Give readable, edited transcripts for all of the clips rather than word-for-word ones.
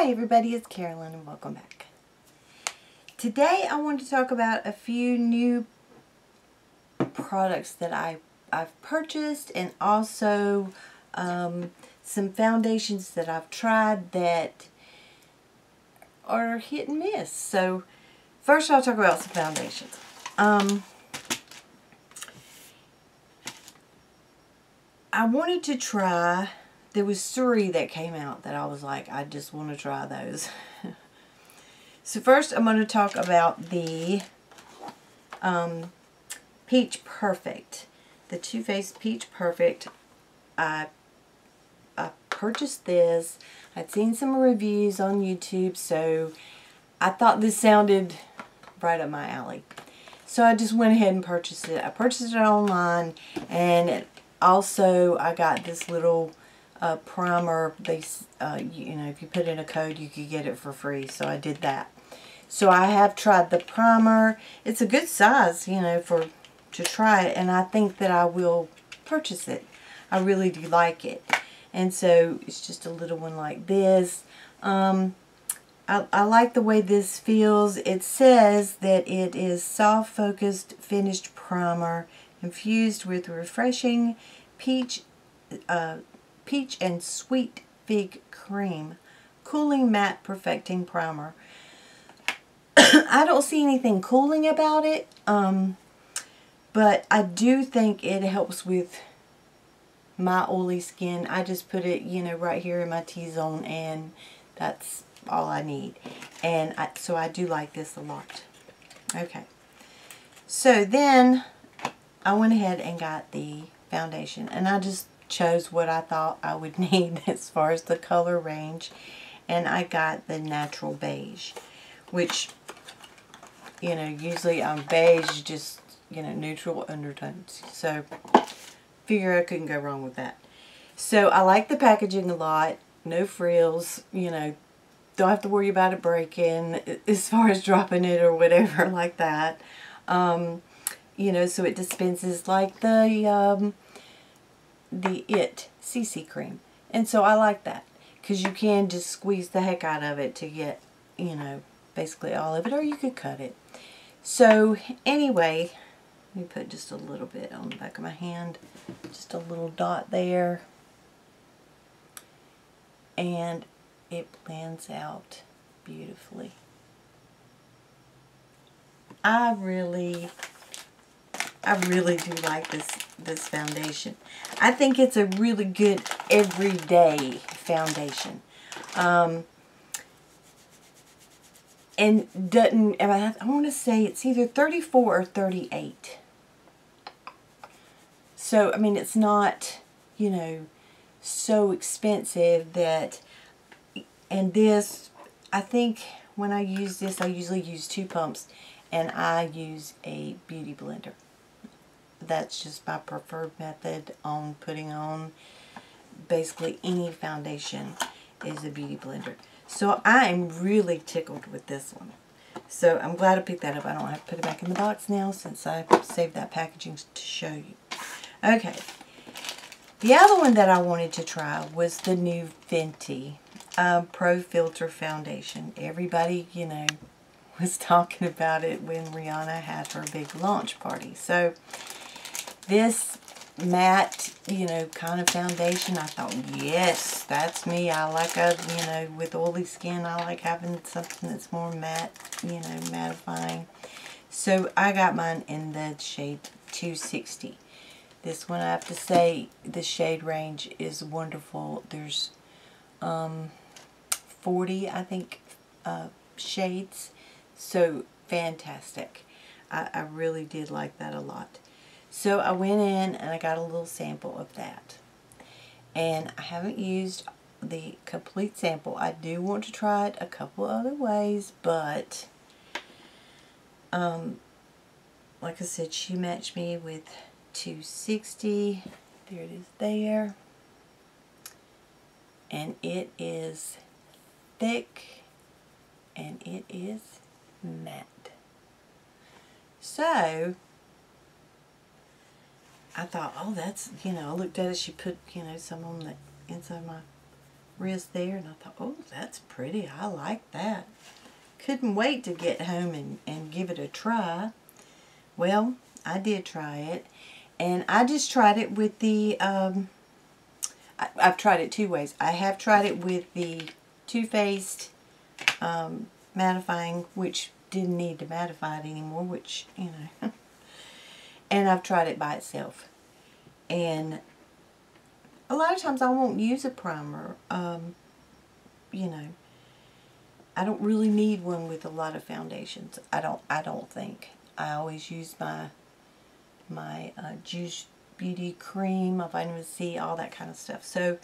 Hi everybody, it's Carolyn and welcome back. Today I want to talk about a few new products that I've purchased, and also some foundations that I've tried that are hit and miss. So first I'll talk about some foundations. I wanted to try, there was 3 that came out that I was like, I just want to try those. So first I'm going to talk about the Peach Perfect. The Too Faced Peach Perfect. I purchased this. I'd seen some reviews on YouTube, so I thought this sounded right up my alley. So I just went ahead and purchased it. I purchased it online, and also I got this little primer. You know, if you put in a code, you could get it for free. So I did that. So I have tried the primer. It's a good size, you know, to try it, and I think that I will purchase it. I really do like it. And so it's just a little one like this. I like the way this feels. It says that it is soft focused finished primer infused with refreshing peach and sweet fig cream, cooling matte perfecting primer. I don't see anything cooling about it, but I do think it helps with my oily skin. I just put it, you know, right here in my T-zone, and that's all I need. And so I do like this a lot. Okay. So then I went ahead and got the foundation, and I just chose what I thought I would need as far as the color range, and I got the Natural Beige, which, you know, usually beige, just, you know, neutral undertones. So figure I couldn't go wrong with that. So I like the packaging a lot. No frills, you know, don't have to worry about it breaking as far as dropping it or whatever like that. You know, so it dispenses like the It CC cream. And so I like that, because you can just squeeze the heck out of it to get, you know, basically all of it, or you could cut it. So anyway, let me put just a little bit on the back of my hand, just a little dot there, and it blends out beautifully. I really do like this foundation. I think it's a really good everyday foundation. And doesn't, I want to say it's either 34 or 38. So, I mean, it's not, you know, so expensive that, and this, I think when I use this, I usually use 2 pumps, and I use a beauty blender. That's just my preferred method on putting on basically any foundation, is a beauty blender. So I am really tickled with this one. So I'm glad I picked that up. I don't have to put it back in the box now, since I saved that packaging to show you. Okay. The other one that I wanted to try was the new Fenty Pro Filter Foundation. Everybody, you know, was talking about it when Rihanna had her big launch party. So this matte, you know, kind of foundation, I thought, yes, that's me. I like you know, with oily skin, I like having something that's more matte, you know, mattifying. So I got mine in the shade 260. This one, I have to say, the shade range is wonderful. There's 40, I think, shades. So fantastic. I really did like that a lot. So I went in and I got a little sample of that. And I haven't used the complete sample. I do want to try it a couple other ways, but like I said, she matched me with 260. There it is there. And it is thick, and it is matte. So I thought, oh, that's, you know, I looked at it, she put, you know, some on the inside of my wrist there, and I thought, oh, that's pretty. I like that. Couldn't wait to get home and give it a try. Well, I did try it, and I just tried it with the, I've tried it two ways. I have tried it with the Too Faced mattifying, which didn't need to mattify it anymore, which, you know, and I've tried it by itself. And a lot of times I won't use a primer, you know. I don't really need one with a lot of foundations. I don't think. I always use my Juice Beauty cream, my vitamin C, all that kind of stuff. So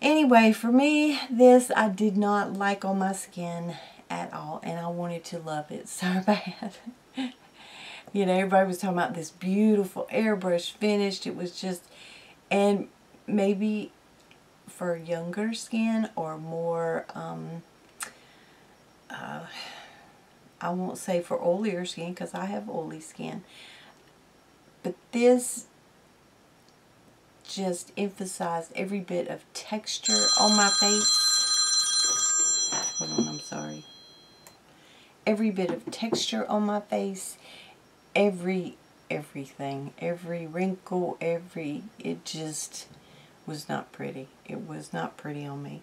anyway, for me, this I did not like on my skin at all, and I wanted to love it so bad. You know, everybody was talking about this beautiful airbrush finish. It was just, and maybe for younger skin or more, I won't say for oilier skin because I have oily skin, but this just emphasized every bit of texture on my face. Hold on, I'm sorry. Every bit of texture on my face, everything, every wrinkle, it just was not pretty. It was not pretty on me.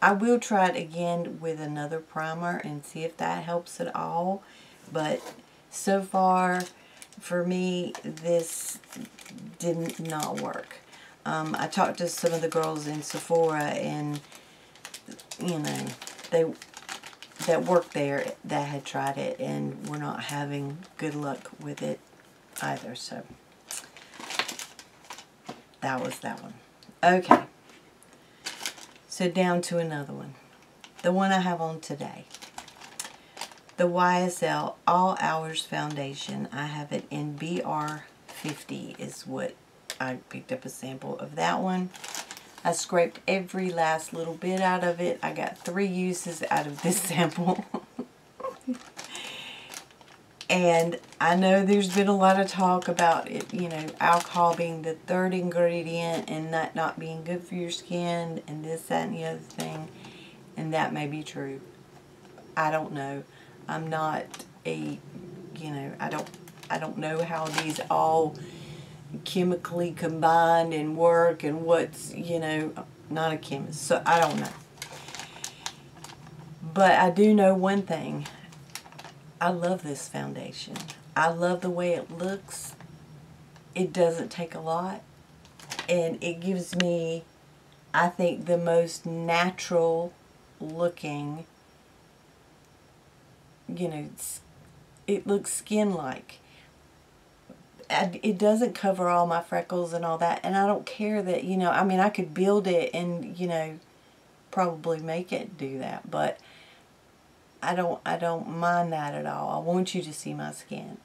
I will try it again with another primer and see if that helps at all. But so far, for me, this did not work. I talked to some of the girls in Sephora, and, you know, that worked there that had tried it and were not having good luck with it either. So that was that one. Okay. So down to another one. The one I have on today. The YSL All Hours Foundation. I have it in BR50 is what I picked up a sample of that one. I scraped every last little bit out of it. I got 3 uses out of this sample. And I know there's been a lot of talk about it, you know, alcohol being the 3rd ingredient and that not being good for your skin and this, that, and the other thing. And that may be true. I don't know. I'm not a, you know, I don't know how these all chemically combine and work and what's, you know, not a chemist. So I don't know. But I do know one thing. I love this foundation. I love the way it looks. It doesn't take a lot. And it gives me, I think, the most natural looking, you know, it looks skin-like. It doesn't cover all my freckles and all that. And I don't care that, you know, I mean, I could build it and, you know, probably make it do that. But I don't mind that at all. I want you to see my skin.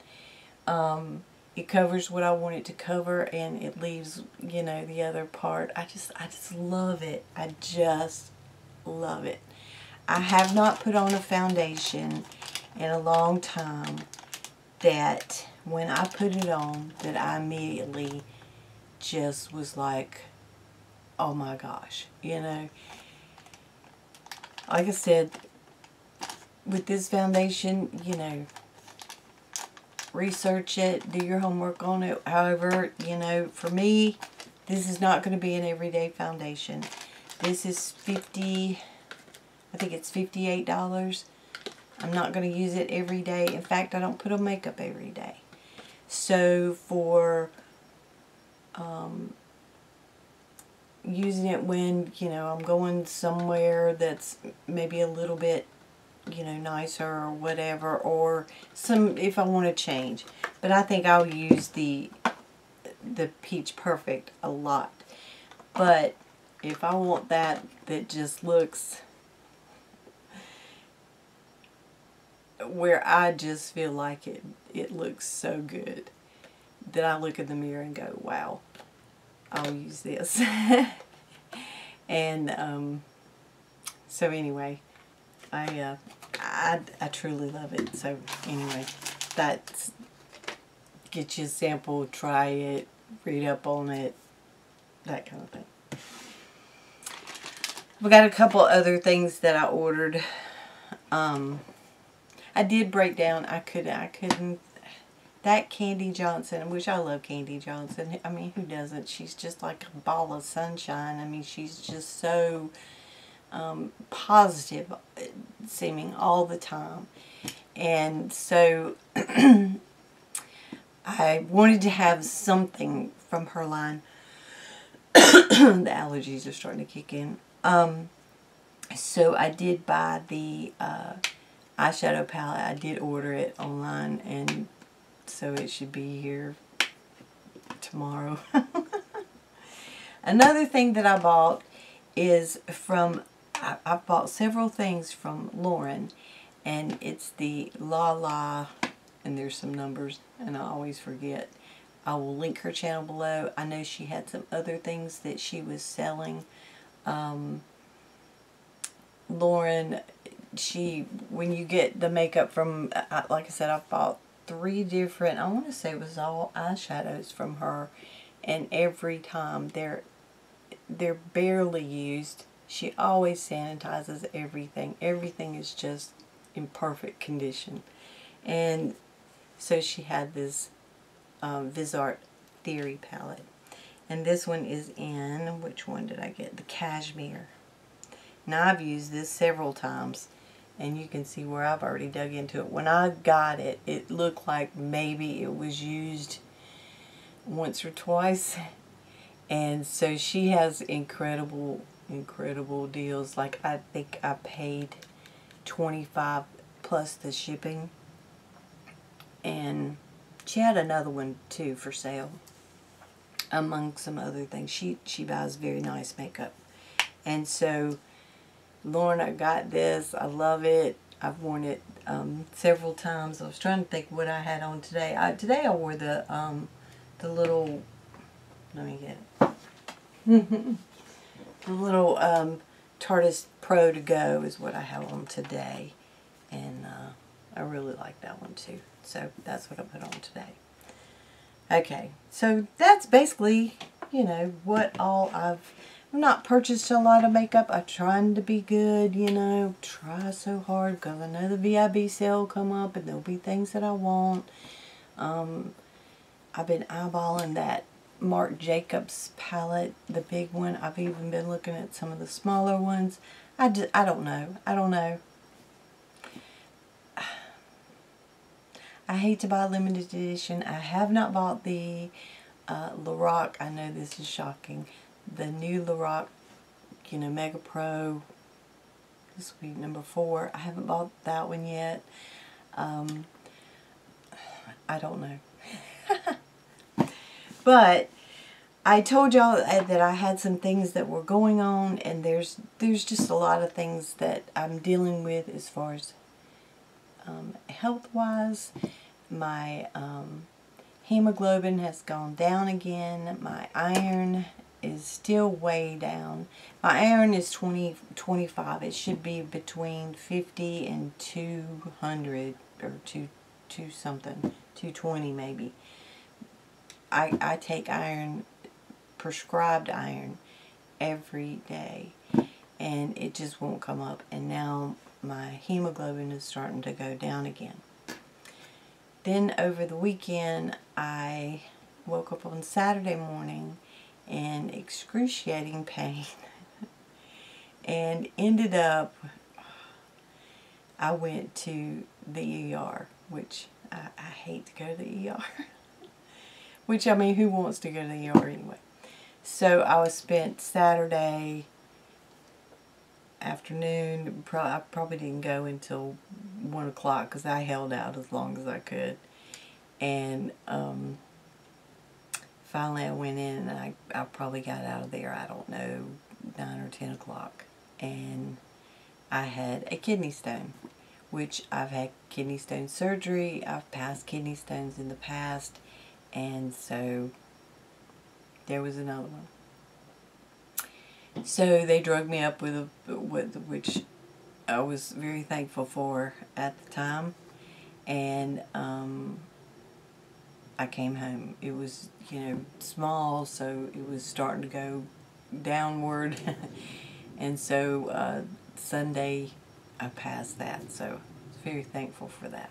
It covers what I want it to cover, and it leaves, you know, the other part. I just love it. I just love it. I have not put on a foundation in a long time that when I put it on, that I immediately just was like, oh my gosh, you know. Like I said, with this foundation, you know, research it, do your homework on it. However, you know, for me, this is not going to be an everyday foundation. This is I think it's $58. I'm not going to use it every day. In fact, I don't put on makeup every day. So for using it when, you know, I'm going somewhere that's maybe a little bit, you know, nicer or whatever, or if I want to change. But I think I'll use the Peach Perfect a lot. But if I want that just looks where I just feel like it looks so good that I look in the mirror and go, wow, I'll use this. And so anyway, I truly love it. So anyway, that's, get you a sample, try it, read up on it, that kind of thing. We got a couple other things that I ordered. I did break down. I couldn't. That Candy Johnson, which I love Candy Johnson. I mean, who doesn't? She's just like a ball of sunshine. I mean, she's just so positive seeming all the time. And so I wanted to have something from her line. The allergies are starting to kick in. So I did buy the eyeshadow palette. I did order it online, and so it should be here tomorrow. Another thing that I bought is from, I've bought several things from Lauren, and it's the La La, and there's some numbers, and I always forget. I will link her channel below. I know she had some other things that she was selling. Lauren, when you get the makeup from, like I said, I bought 3 different, I want to say it was all eyeshadows from her, and every time they're barely used. She always sanitizes everything. Everything is just in perfect condition. And so she had this Visart Theory palette. And this one is in, which one did I get? The Cashmere. Now I've used this several times, and you can see where I've already dug into it. When I got it, it looked like maybe it was used once or twice. And so she has incredible deals. Like, I think I paid $25 plus the shipping. And she had another one too for sale, among some other things. She buys very nice makeup. And so, Lauren, I got this. I love it. I've worn it several times. I was trying to think what I had on today. Today I wore the little, let me get it. The little Tarteist Pro to Go is what I have on today. And I really like that one too. So that's what I put on today. Okay, so that's basically, you know, what all I've not purchased a lot of makeup. I'm trying to be good, you know, try so hard because I know the VIB sale will come up and there'll be things that I want. I've been eyeballing that Marc Jacobs palette, the big one. I've even been looking at some of the smaller ones. I don't know. I don't know. I hate to buy limited edition. I have not bought the Lorac. I know this is shocking. The new Lorac, you know, Mega Pro. This will be number 4. I haven't bought that one yet. I don't know. But I told y'all that I had some things that were going on, and there's just a lot of things that I'm dealing with as far as health-wise. My hemoglobin has gone down again. My iron is still way down. My iron is 25. It should be between 50 and 200 or 2 something, 220 maybe. I take iron, prescribed iron, every day, and it just won't come up. And now my hemoglobin is starting to go down again. Then over the weekend, I woke up on Saturday morning in excruciating pain and ended up, I went to the ER, which I hate to go to the ER. Which, I mean, who wants to go to the ER anyway? So I spent Saturday afternoon. I probably didn't go until 1 o'clock because I held out as long as I could. And finally I went in, and I probably got out of there, I don't know, 9 or 10 o'clock. And I had a kidney stone, which I've had kidney stone surgery. I've passed kidney stones in the past. And so there was another one. So they drugged me up with which I was very thankful for at the time. And I came home. It was, you know, small, so it was starting to go downward. And so Sunday I passed that, so I was very thankful for that.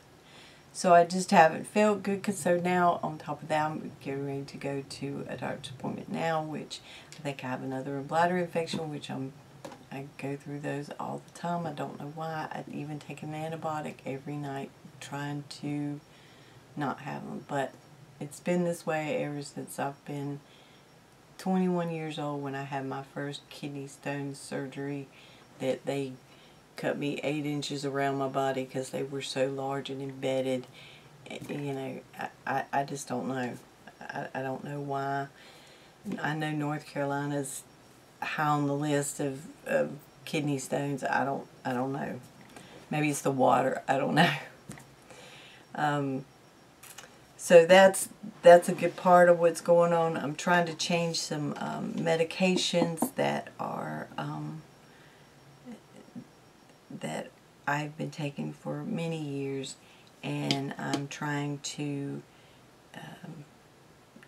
So I just haven't felt good, because so now on top of that I'm getting ready to go to a doctor's appointment now, which I think I have another bladder infection, which I go through those all the time. I don't know why. I even take an antibiotic every night trying to not have them, but it's been this way ever since I've been 21 years old, when I had my first kidney stone surgery, that they cut me 8 inches around my body because they were so large and embedded. You know, I just don't know. I don't know why. I know North Carolina's high on the list of kidney stones. I don't know. Maybe it's the water. I don't know. So that's a good part of what's going on. I'm trying to change some medications that are that I've been taking for many years, and I'm trying to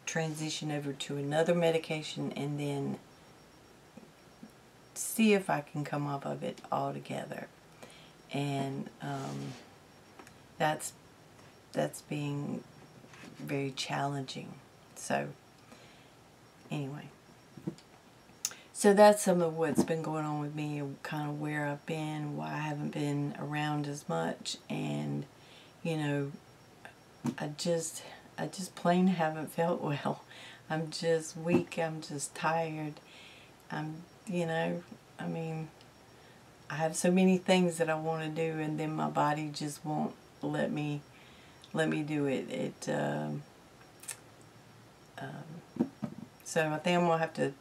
transition over to another medication and then see if I can come off of it altogether. And that's being very challenging. So anyway, so that's some of what's been going on with me, kind of where I've been, why I haven't been around as much, and you know, I just plain haven't felt well. I'm just weak, I'm just tired. You know, I mean, I have so many things that I want to do, and then my body just won't let me do it. So I think I'm going to have to,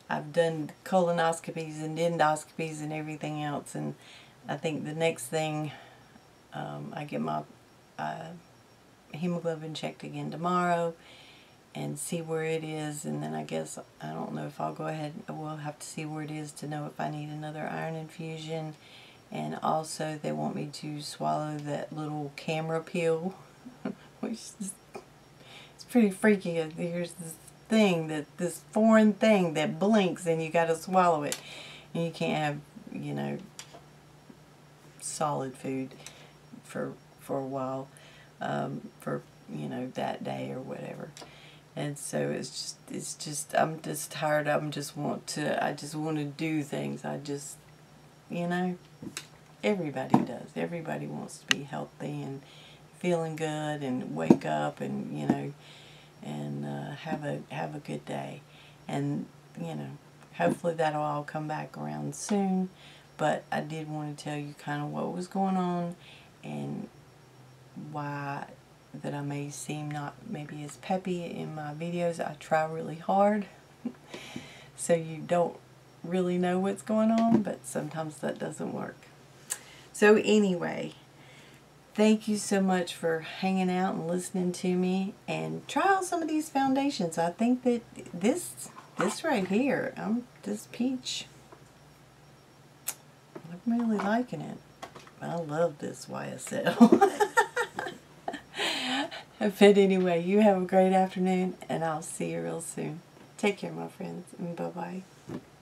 I've done colonoscopies and endoscopies and everything else, and I think the next thing, I get my hemoglobin checked again tomorrow and see where it is, and then I guess, I don't know if I'll go ahead, we'll have to see where it is to know if I need another iron infusion. And also they want me to swallow that little camera pill, which is, it's pretty freaky. Here's this thing, this foreign thing that blinks, and you got to swallow it, and you can't have, you know, solid food for a while, for, you know, that day or whatever. And so it's just I'm just tired. I just want to do things. You know, everybody does. Everybody wants to be healthy and feeling good and wake up and, you know, and have a good day. And, you know, hopefully that'll all come back around soon. But I did want to tell you kind of what was going on and why that I may seem not maybe as peppy in my videos. I try really hard so you don't really know what's going on, but sometimes that doesn't work. So anyway, thank you so much for hanging out and listening to me, and try out some of these foundations. I think that this right here, this peach, I'm really liking it. I love this YSL. But anyway, you have a great afternoon, and I'll see you real soon. Take care, my friends, and bye-bye.